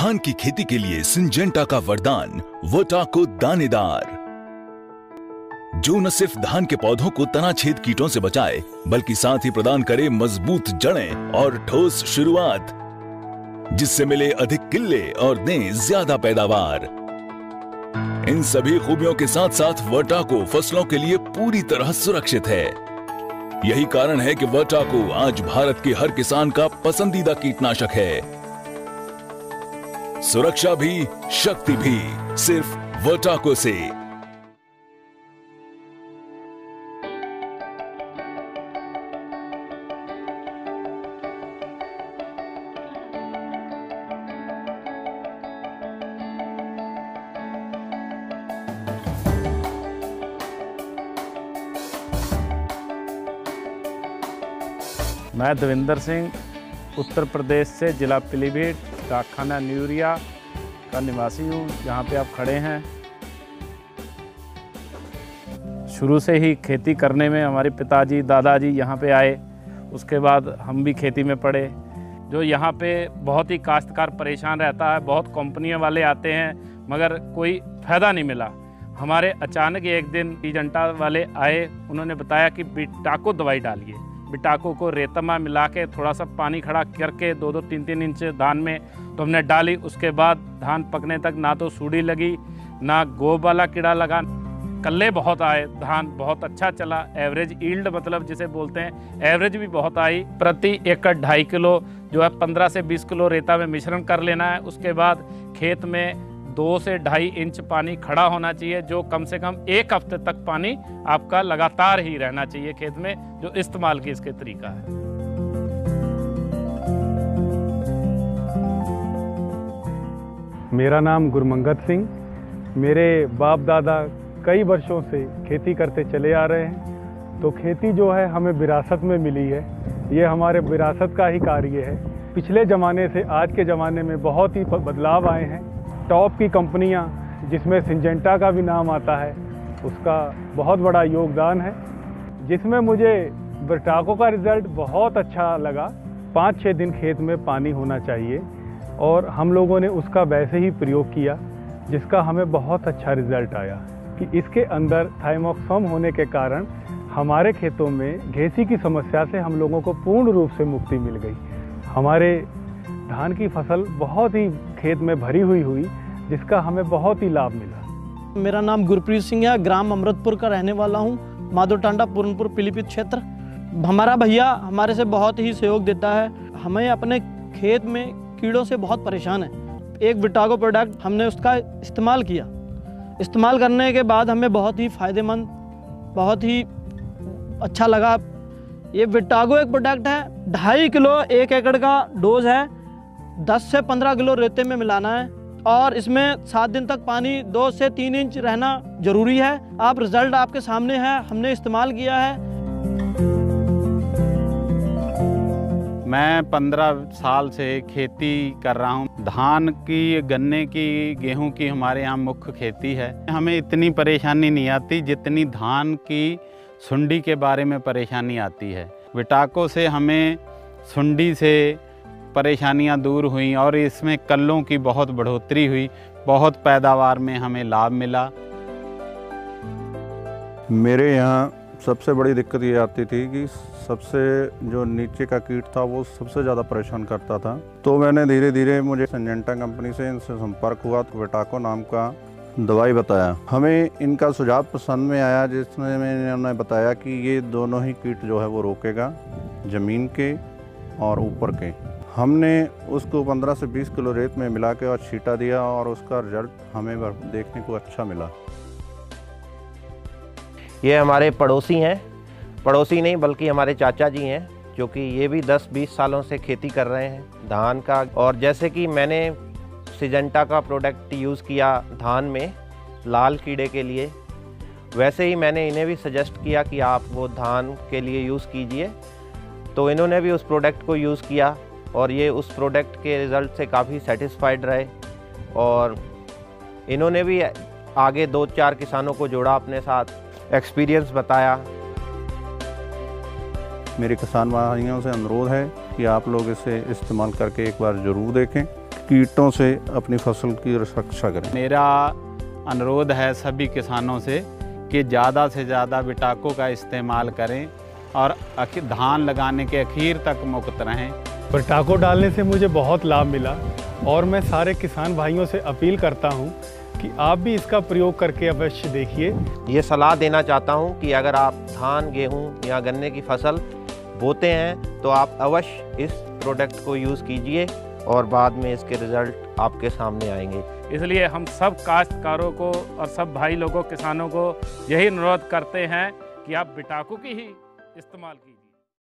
धान की खेती के लिए सिंजेंटा का वरदान वर्टाको दानेदार, जो न सिर्फ धान के पौधों को तनाछेद कीटों से बचाए बल्कि साथ ही प्रदान करे मजबूत जड़ें और ठोस शुरुआत, जिससे मिले अधिक किल्ले और दें ज्यादा पैदावार। इन सभी खूबियों के साथ साथ वर्टाको फसलों के लिए पूरी तरह सुरक्षित है। यही कारण है कि वर्टाको आज भारत के हर किसान का पसंदीदा कीटनाशक है। सुरक्षा भी, शक्ति भी, सिर्फ वर्टाको से। मैं देवेंद्र सिंह उत्तर प्रदेश से जिला पीलीभीत डाकखाना न्यूरिया का निवासी हूँ। जहाँ पे आप खड़े हैं, शुरू से ही खेती करने में हमारे पिताजी दादाजी यहाँ पे आए, उसके बाद हम भी खेती में पड़े। जो यहाँ पे बहुत ही काश्तकार परेशान रहता है, बहुत कंपनियों वाले आते हैं मगर कोई फ़ायदा नहीं मिला। हमारे अचानक एक दिन सिंजेंटा वाले आए, उन्होंने बताया कि बिटाको दवाई डालिए। बिटाको को रेतमा मिला के थोड़ा सा पानी खड़ा करके 2-2, 3-3 इंच धान में तो हमने डाली। उसके बाद धान पकने तक ना तो सूढ़ी लगी, ना गोब वाला कीड़ा लगा, कल्ले बहुत आए, धान बहुत अच्छा चला। एवरेज ईल्ड मतलब जिसे बोलते हैं, एवरेज भी बहुत आई। प्रति एकड़ 2.5 किलो जो है 15 से 20 किलो रेता में मिश्रण कर लेना है। उसके बाद खेत में 2 से 2.5 इंच पानी खड़ा होना चाहिए, जो कम से कम 1 हफ्ते तक पानी आपका लगातार ही रहना चाहिए खेत में, जो इस्तेमाल की इसके तरीका है। मेरा नाम गुरमंगत सिंह, मेरे बाप दादा कई वर्षों से खेती करते चले आ रहे हैं, तो खेती जो है हमें विरासत में मिली है। ये हमारे विरासत का ही कार्य है। पिछले ज़माने से आज के ज़माने में बहुत ही बदलाव आए हैं। टॉप की कंपनियां, जिसमें सिंजेंटा का भी नाम आता है, उसका बहुत बड़ा योगदान है, जिसमें मुझे वर्टाको का रिज़ल्ट बहुत अच्छा लगा। 5-6 दिन खेत में पानी होना चाहिए और हम लोगों ने उसका वैसे ही प्रयोग किया, जिसका हमें बहुत अच्छा रिज़ल्ट आया कि इसके अंदर थाइमोक्सम होने के कारण हमारे खेतों में घेसी की समस्या से हम लोगों को पूर्ण रूप से मुक्ति मिल गई। हमारे धान की फसल बहुत ही खेत में भरी हुई, जिसका हमें बहुत ही लाभ मिला। मेरा नाम गुरप्रीत सिंह है, ग्राम अमृतपुर का रहने वाला हूँ, माधोटांडा पूरनपुर पीलीभीत क्षेत्र। हमारा भैया हमारे से बहुत ही सहयोग देता है। हमें अपने खेत में कीड़ों से बहुत परेशान है। एक विटाको प्रोडक्ट हमने उसका इस्तेमाल किया। इस्तेमाल करने के बाद हमें बहुत ही फ़ायदेमंद, बहुत ही अच्छा लगा। ये विटाको एक प्रोडक्ट है, 2.5 किलो 1 एकड़ का डोज है। 10 से 15 किलो रेते में मिलाना है और इसमें 7 दिन तक पानी 2 से 3 इंच रहना जरूरी है। आप रिजल्ट आपके सामने है, हमने इस्तेमाल किया है। मैं 15 साल से खेती कर रहा हूँ। धान की, गन्ने की, गेहूं की हमारे यहाँ मुख्य खेती है। हमें इतनी परेशानी नहीं आती जितनी धान की सुंडी के बारे में परेशानी आती है। विटाको से हमें सुंडी से परेशानियां दूर हुई और इसमें कल्लों की बहुत बढ़ोतरी हुई, बहुत पैदावार में हमें लाभ मिला। मेरे यहाँ सबसे बड़ी दिक्कत ये आती थी कि सबसे जो नीचे का कीट था वो सबसे ज़्यादा परेशान करता था। तो मैंने धीरे धीरे, मुझे सिंजेंटा कंपनी से इनसे संपर्क हुआ तो विटाको नाम का दवाई बताया। हमें इनका सुझाव पसंद में आया, जिसमें इन्होंने बताया कि ये दोनों ही कीट जो है वो रोकेगा, ज़मीन के और ऊपर के। हमने उसको 15 से 20 किलो रेत में मिला के और छींटा दिया और उसका रिजल्ट हमें देखने को अच्छा मिला। ये हमारे पड़ोसी हैं, पड़ोसी नहीं बल्कि हमारे चाचा जी हैं, जो कि ये भी 10-20 सालों से खेती कर रहे हैं धान का। और जैसे कि मैंने सिंजेंटा का प्रोडक्ट यूज़ किया धान में लाल कीड़े के लिए, वैसे ही मैंने इन्हें भी सजेस्ट किया कि आप वो धान के लिए यूज़ कीजिए। तो इन्होंने भी उस प्रोडक्ट को यूज़ किया और ये उस प्रोडक्ट के रिज़ल्ट से काफ़ी सेटिस्फाइड रहे और इन्होंने भी आगे 2-4 किसानों को जोड़ा अपने साथ, एक्सपीरियंस बताया। मेरे किसान भाइयों से अनुरोध है कि आप लोग इसे इस्तेमाल करके एक बार ज़रूर देखें। कीटों से अपनी फसल की रक्षा करें। मेरा अनुरोध है सभी किसानों से कि ज़्यादा से ज़्यादा बिटाको का इस्तेमाल करें और धान लगाने के आखिर तक मुक्त रहें। बिटाको डालने से मुझे बहुत लाभ मिला और मैं सारे किसान भाइयों से अपील करता हूं कि आप भी इसका प्रयोग करके अवश्य देखिए। ये सलाह देना चाहता हूँ कि अगर आप धान, गेहूँ या गन्ने की फसल बोते हैं तो आप अवश्य इस प्रोडक्ट को यूज़ कीजिए और बाद में इसके रिज़ल्ट आपके सामने आएंगे। इसलिए हम सब काश्तकारों को और सब भाई लोगों किसानों को यही अनुरोध करते हैं कि आप बिटाको की ही इस्तेमाल कीजिए।